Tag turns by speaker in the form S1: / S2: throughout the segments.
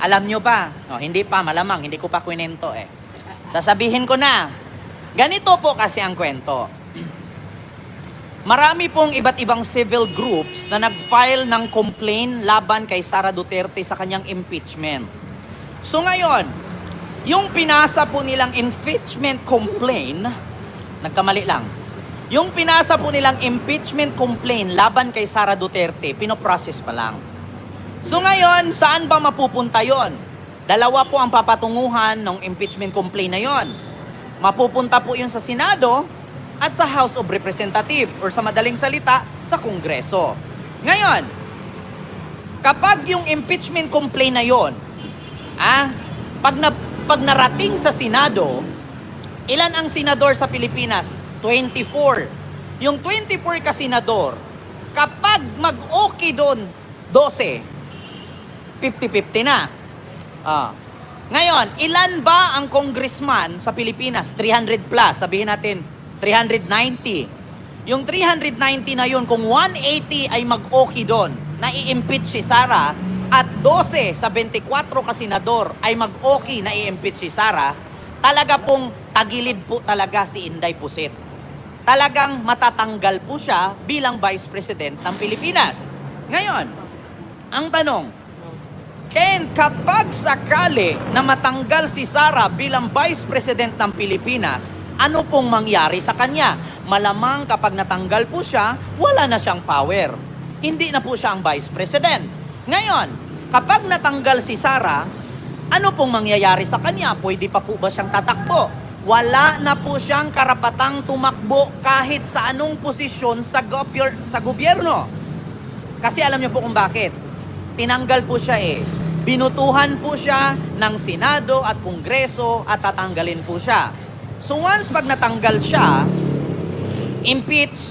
S1: Alam nyo ba? Oh, hindi pa, malamang, hindi ko pa kwento eh. Sasabihin ko na, ganito po kasi ang kwento. Marami pong iba't ibang civil groups na nag-file ng complaint laban kay Sara Duterte sa kanyang impeachment. So ngayon, yung pinasa po nilang impeachment complaint, nagkamali lang. Yung pinasa po nilang impeachment complaint laban kay Sara Duterte, pinoprocess pa lang. So ngayon, saan ba mapupunta yon? Dalawa po ang papatunguhan ng impeachment complaint na yon. Mapupunta po yun sa Senado at sa House of Representatives or sa madaling salita, sa Kongreso. Ngayon, kapag yung impeachment complaint na yon, pag narating sa Senado, ilan ang senador sa Pilipinas? 24. Yung 24 ka senador, kapag mag-okay doon, 12, 50-50 na. Ngayon, ilan ba ang congressman sa Pilipinas? 300 plus, sabihin natin 390. Yung 390 na yun, kung 180 ay mag-okay doon, na i-impeach si Sara, at 12 sa 24 ka senador ay mag-okay na i-impeach si Sara, talaga pong tagilid po talaga si Inday Pusit. Talagang matatanggal po siya bilang Vice President ng Pilipinas. Ngayon, ang tanong, Ken, kapag sakali na matanggal si Sara bilang Vice President ng Pilipinas, ano pong mangyari sa kanya? Malamang kapag natanggal po siya, wala na siyang power. Hindi na po siya ang Vice President. Ngayon, kapag natanggal si Sara, ano pong mangyayari sa kanya? Pwede pa po ba siyang tatakbo? Wala na po siyang karapatang tumakbo kahit sa anong posisyon sa gobyerno. Kasi alam niyo po kung bakit. Tinanggal po siya eh. Binutuhan po siya ng Senado at Kongreso at tatanggalin po siya. So once pag natanggal siya, impeach,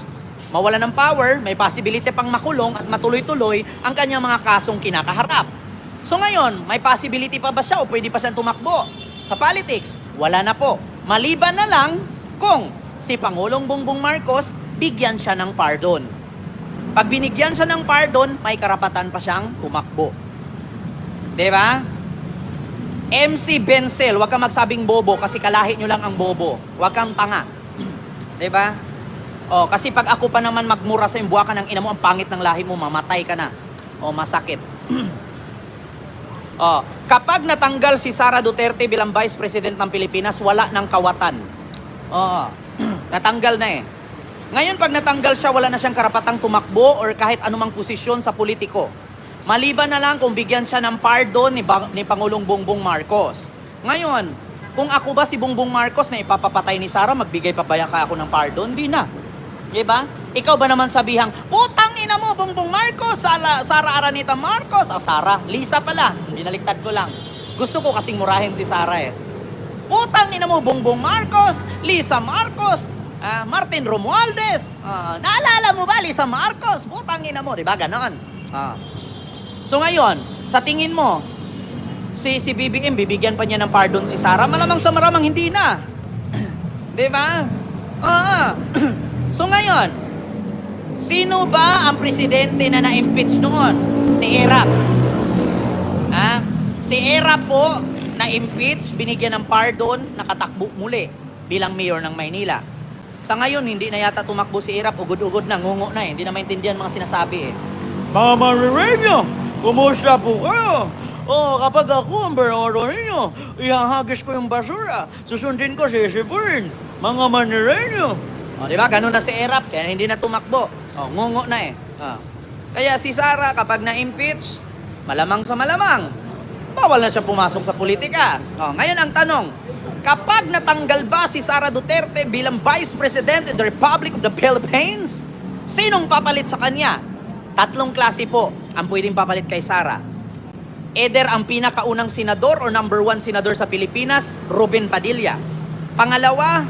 S1: mawala ng power, may possibility pang makulong at matuloy-tuloy ang kanyang mga kasong kinakaharap. So ngayon, may possibility pa ba siya o pwede pa siyang tumakbo? Sa politics, wala na po. Maliban na lang kung si Pangulong Bongbong Marcos bigyan siya ng pardon. Pag binigyan siya ng pardon, may karapatan pa siyang tumakbo. Diba? MC Benzel, huwag kang magsabing bobo kasi kalahi nyo lang ang bobo. Huwag kang tanga. Diba? O, kasi pag ako pa naman magmura sa buwa ka ng ina mo, ang pangit ng lahi mo, mamatay ka na. O, masakit. O, kapag natanggal si Sara Duterte bilang Vice President ng Pilipinas, wala ng kawatan. O, natanggal na eh. Ngayon, pag natanggal siya, wala na siyang karapatang tumakbo or kahit anumang posisyon sa politiko. Maliban na lang kung bigyan siya ng pardon ni Pangulong Bongbong Marcos. Ngayon, kung ako ba si Bongbong Marcos na ipapapatay ni Sara, magbigay pa ba ako ng pardon? Di na. Diba? Ikaw ba naman sabihang, putang ina mo, Bongbong Marcos, Sara Araneta Marcos. Sara, Lisa pala. Binaliktad ko lang. Gusto ko kasing murahin si Sara eh. Putang ina mo, Bongbong Marcos, Lisa Marcos, Martin Romualdez. Naalala mo ba, Lisa Marcos? Putang ina mo, diba? Ganon. So ngayon, sa tingin mo, si BBM, bibigyan pa niya ng pardon si Sara? Malamang sa maramang hindi na. Diba? So ngayon, sino ba ang presidente na na-impeach noon? Si Erap. Si Erap po, na-impeach, binigyan ng pardon, nakatakbo muli bilang mayor ng Maynila. Sa ngayon, hindi na yata tumakbo si Erap, ugod-ugod na, ngungo na eh. Hindi na maintindihan mga sinasabi eh. Mga marireño, kumusta po kayo? Kapag ako ang beroro ninyo, ihahagis ko yung basura, susundin ko si Sipurn, mga manireño. Diba? Ganun na si Erap, kaya hindi na tumakbo. Ngungo na eh. Kaya si Sara, kapag na-impeach, malamang sa malamang, bawal na siya pumasok sa politika. Ngayon ang tanong, kapag natanggal ba si Sara Duterte bilang Vice President in the Republic of the Philippines, sinong papalit sa kanya? Tatlong klase po ang pwedeng papalit kay Sara. Either ang pinakaunang senador o number 1 senador sa Pilipinas, Ruben Padilla. Pangalawa,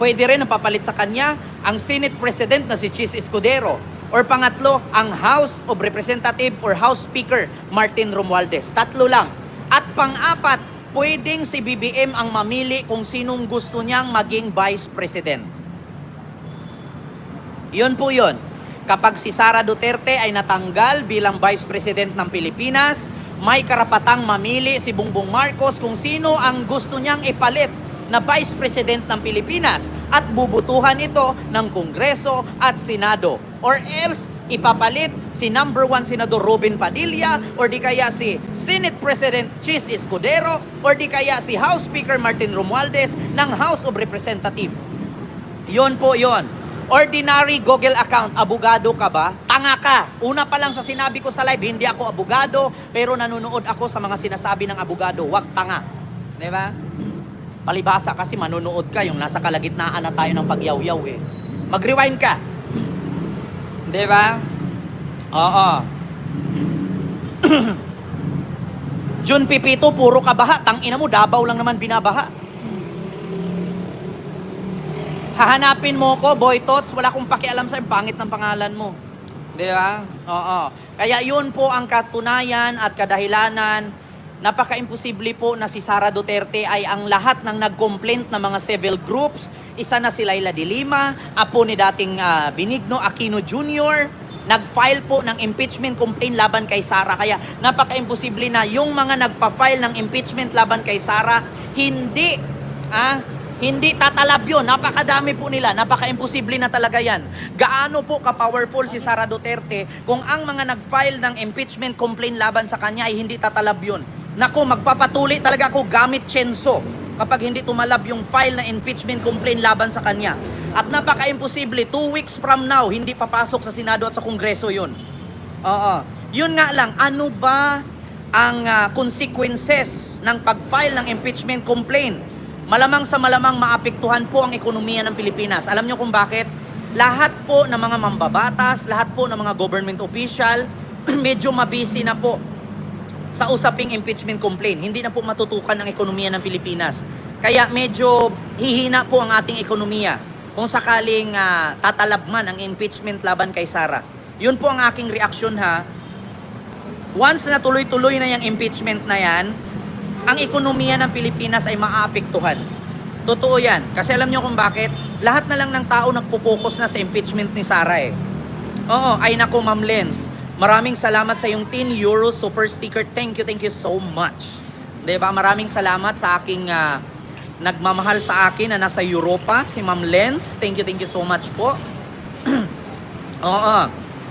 S1: pwede rin ang papalit sa kanya ang Senate President na si Chis Escudero. Or pangatlo, ang House of Representative or House Speaker, Martin Romualdez. Tatlo lang. At pang-apat, pwedeng si BBM ang mamili kung sinong gusto niyang maging Vice President. Yun po yun. Kapag si Sara Duterte ay natanggal bilang Vice President ng Pilipinas, may karapatang mamili si Bongbong Marcos kung sino ang gusto niyang ipalit na Vice President ng Pilipinas at bubutuhan ito ng Kongreso at Senado. Or else, ipapalit si number 1 Senador Robin Padilla or di kaya si Senate President Chis Escudero or di kaya si House Speaker Martin Romualdez ng House of Representatives. Yon po yon. Ordinary Google account, abogado ka ba? Tanga ka. Una pa lang sa sinabi ko sa live, hindi ako abogado, pero nanonood ako sa mga sinasabi ng abogado. Wag tanga. Di ba? Palibasa kasi manonood ka, yung nasa kalagitnaan na tayo ng pagyaw-yaw eh. Mag-rewind ka. Di ba? Oo. Jun Pipito, puro kabaha. Tangina mo, Davao lang naman binabaha. Hahanapin mo ko, Boy Tots, wala akong pakialam sa pangit ng pangalan mo. Di ba? Oo. Kaya yun po ang katunayan at kadahilanan. Napaka-imposible po na si Sara Duterte ay ang lahat ng nag-complaint ng mga civil groups. Isa na si Laila de Lima, apo ni dating Benigno Aquino Jr., nag-file po ng impeachment complaint laban kay Sara. Kaya napaka-imposible na yung mga nagpa-file ng impeachment laban kay Sara, hindi tatalab yun. Napakadami po nila. Napaka-imposible na talaga yan. Gaano po ka-powerful si Sara Duterte kung ang mga nag-file ng impeachment complaint laban sa kanya ay hindi tatalab yun. Naku, magpapatuli talaga ako gamit tsenso kapag hindi tumalab yung file na impeachment complaint laban sa kanya. At napaka-imposible, 2 weeks from now, hindi papasok sa Senado at sa Kongreso yun. Oo. Yun nga lang, ano ba ang consequences ng pag-file ng impeachment complaint? Malamang sa malamang maapektuhan po ang ekonomiya ng Pilipinas. Alam nyo kung bakit? Lahat po ng mga mambabatas, lahat po ng mga government official, medyo mabisi na po sa usaping impeachment complaint. Hindi na po matutukan ang ekonomiya ng Pilipinas. Kaya medyo hihina po ang ating ekonomiya kung sakaling tatalab man ang impeachment laban kay Sara. Yun po ang aking reaksyon ha. Once na tuloy-tuloy na yung impeachment na yan, ang ekonomiya ng Pilipinas ay maaapektuhan. Totoo yan. Kasi alam nyo kung bakit? Lahat na lang ng tao nagpo-focus na sa impeachment ni Sara eh. Oo, ay nako Ma'am Lens. Maraming salamat sa yung 10 euros super sticker. Thank you so much. Diba? Maraming salamat sa aking nagmamahal sa akin na nasa Europa, si Ma'am Lens. Thank you so much po. Oo.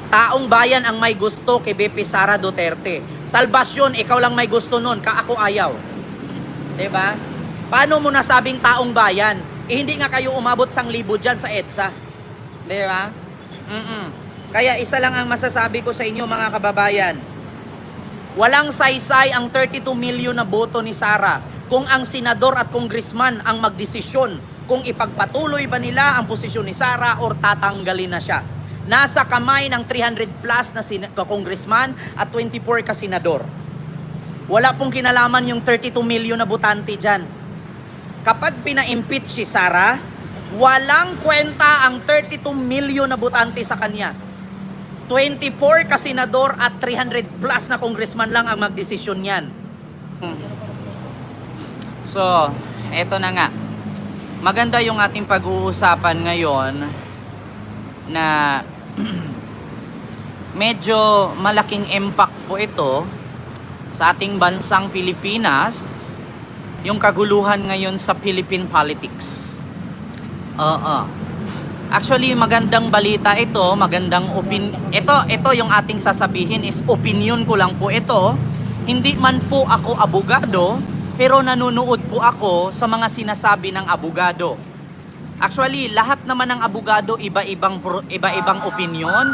S1: Taong bayan ang may gusto kay BP Sara Duterte. Salbasyon, ikaw lang may gusto nun, ako ayaw. Diba? Paano mo nasabing taong bayan? Hindi nga kayo umabot 1,000 dyan sa EDSA. Diba? Kaya isa lang ang masasabi ko sa inyo mga kababayan. Walang saysay ang 32 million na boto ni Sara kung ang senador at congressman ang magdesisyon kung ipagpatuloy ba nila ang posisyon ni Sara or tatanggalin na siya. Nasa kamay ng 300 plus na congressman at 24 ka senador. Wala pong kinalaman yung 32 million na botante dyan. Kapag pina-impeach si Sara, walang kwenta ang 32 million na botante sa kanya. 24 ka senador at 300 plus na congressman lang ang magdesisyon yan. So, eto na nga. Maganda yung ating pag-uusapan ngayon na medyo malaking impact po ito sa ating bansang Pilipinas, yung kaguluhan ngayon sa Philippine politics. Actually, magandang balita ito, magandang ito yung ating sasabihin is opinion ko lang po ito. Hindi man po ako abogado, pero nanonood po ako sa mga sinasabi ng abogado. Actually, lahat naman ng abogado iba-ibang opinion,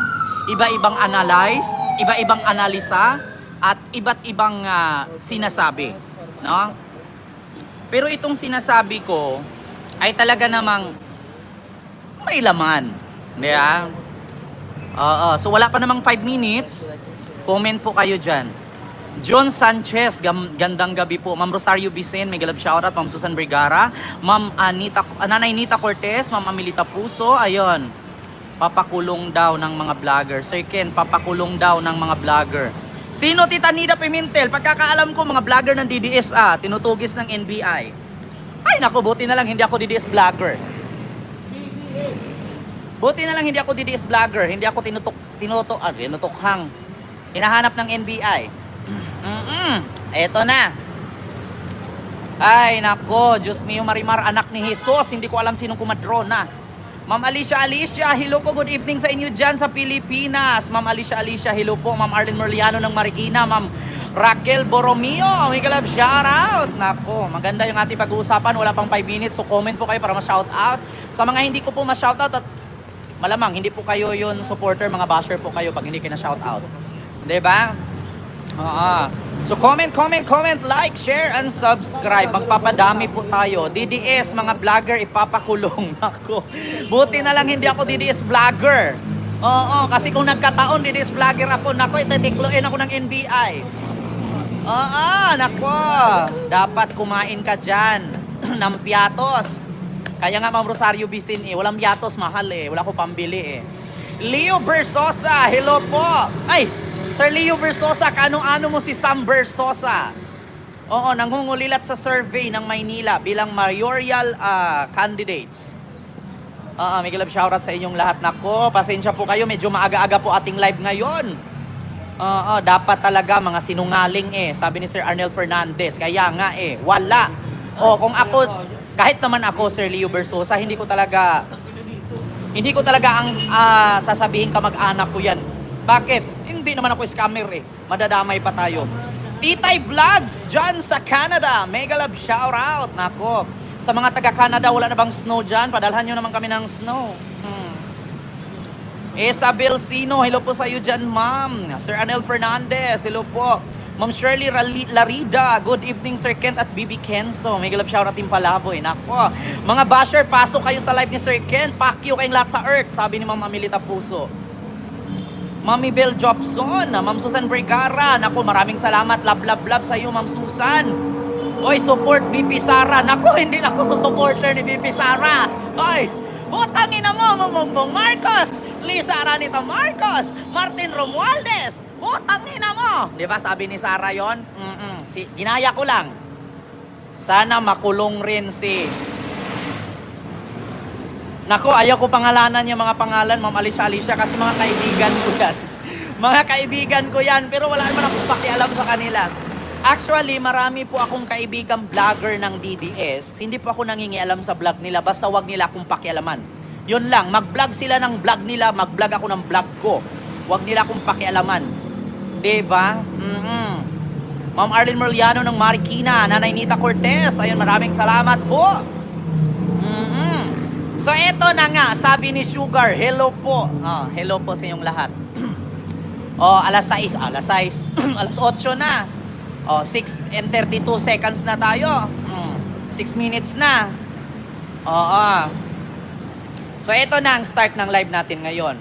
S1: iba-ibang analyze, iba-ibang analisa, at iba't ibang sinasabi, no? Pero itong sinasabi ko ay talaga namang may laman, di ba? So wala pa namang 5 minutes. Comment po kayo dyan. John Sanchez, gandang gabi po. Ma'am Rosario Vicen, may galab shoutout. Ma'am Susan Vergara, Ma'am Nanay Nita Cortez, Ma'am Amelita Puso, ayun. Papakulong daw ng mga vlogger. Sir Ken, papakulong daw ng mga vlogger. Sino Tita Nida Pimentel? Pagkakaalam ko, mga vlogger ng DDS, tinutugis ng NBI. Ay naku, buti na lang hindi ako DDS vlogger. Buti na lang hindi ako DDS vlogger. Hindi ako tinutukhang. Hinahanap ng NBI. Eto na. Ay, nako, Diyos mio, Marimar, anak ni Jesus. Hindi ko alam sinong kumadrona. Ma'am Alicia, hello po, good evening sa inyo dyan sa Pilipinas. Ma'am Alicia, hello po. Ma'am Arlene Merliano ng Marikina. Ma'am Raquel Borromeo, may kalab, shoutout. Nako, maganda yung ating pag-uusapan. Wala pang 5 minutes, so comment po kayo para ma-shoutout. Sa mga hindi ko po ma-shoutout, at malamang hindi po kayo yun supporter, mga basher po kayo pag hindi kayo na-shoutout. Diba? So comment, like, share, and subscribe. Magpapadami po tayo. DDS, mga vlogger, ipapakulong. Nako. Buti na lang hindi ako DDS vlogger. Oo, kasi kung nagkataon DDS vlogger ako, nako, ititikloin ako ng NBI. Oo, nako. Dapat kumain ka dyan ng piatos. Kaya nga, Ma'am Rosario Bisin, walang piatos, mahal wala ko pambili Leo Versosa, hello po. Ay, Sir Leo Versosa, kaano-ano mo si Sam Versosa? Oo, nangungulilat sa survey ng Maynila bilang mayoral candidates. May kalab shoutout sa inyong lahat. Nako, pasensya po kayo, medyo maaga-aga po ating live ngayon. Dapat talaga mga sinungaling sabi ni Sir Arnel Fernandez. Kaya nga wala. Kung ako, kahit naman ako, Sir Leo Versosa, hindi ko talaga ang sasabihin kamag-anak ko yan. Bakit? Hindi naman ako scammer Madadamay pa tayo. Titay Vlogs dyan sa Canada. Mega love shoutout. Nako. Sa mga taga-Canada, wala na bang snow dyan? Padalhan nyo naman kami ng snow. Isabel Sino, hello po sa iyo dyan, ma'am. Sir Anel Fernandez, hello po. Ma'am Shirley Larida, good evening, Sir Kent at BB Kenzo. Mega love shoutout din Palaboy. Nako. Mga basher, pasok kayo sa live ni Sir Kent. Fuck you kayong lahat sa Earth, sabi ni Ma'am Amelita Puso. Mami Bel Jobson, Ma'am Susan Vergara. Naku, maraming salamat. Love sa iyo, Ma'am Susan. Oy, support BP Sara. Naku, hindi na ako sa supporter ni BP Sara. Oy, putangin na mo, Mongbong Marcos. Lisa Aranita Marcos. Martin Romualdez. Putangin na mo. Di ba sabi ni Sara yon? Ginaya ko lang. Sana makulong rin si... Nako, ayaw ko pangalanan yung mga pangalan, Ma'am Alicia, kasi mga kaibigan ko yan. Mga kaibigan ko yan, pero wala naman akong pakialam sa kanila. Actually, marami po akong kaibigang vlogger ng DDS. Hindi po ako nangingialam sa vlog nila, basta wag nila akong pakialaman. Yun lang, mag-vlog sila ng vlog nila, mag-vlog ako ng vlog ko. Wag nila akong pakialaman. Diba? Ma'am Arlene Merliano ng Marikina, Nanay Nita Cortez, ayun, maraming salamat po. So eto na nga, sabi ni Sugar, hello po. Hello po sa inyong lahat. Alas 8 na. 6 and 32 seconds na tayo. 6 minutes na. So eto na ang start ng live natin ngayon.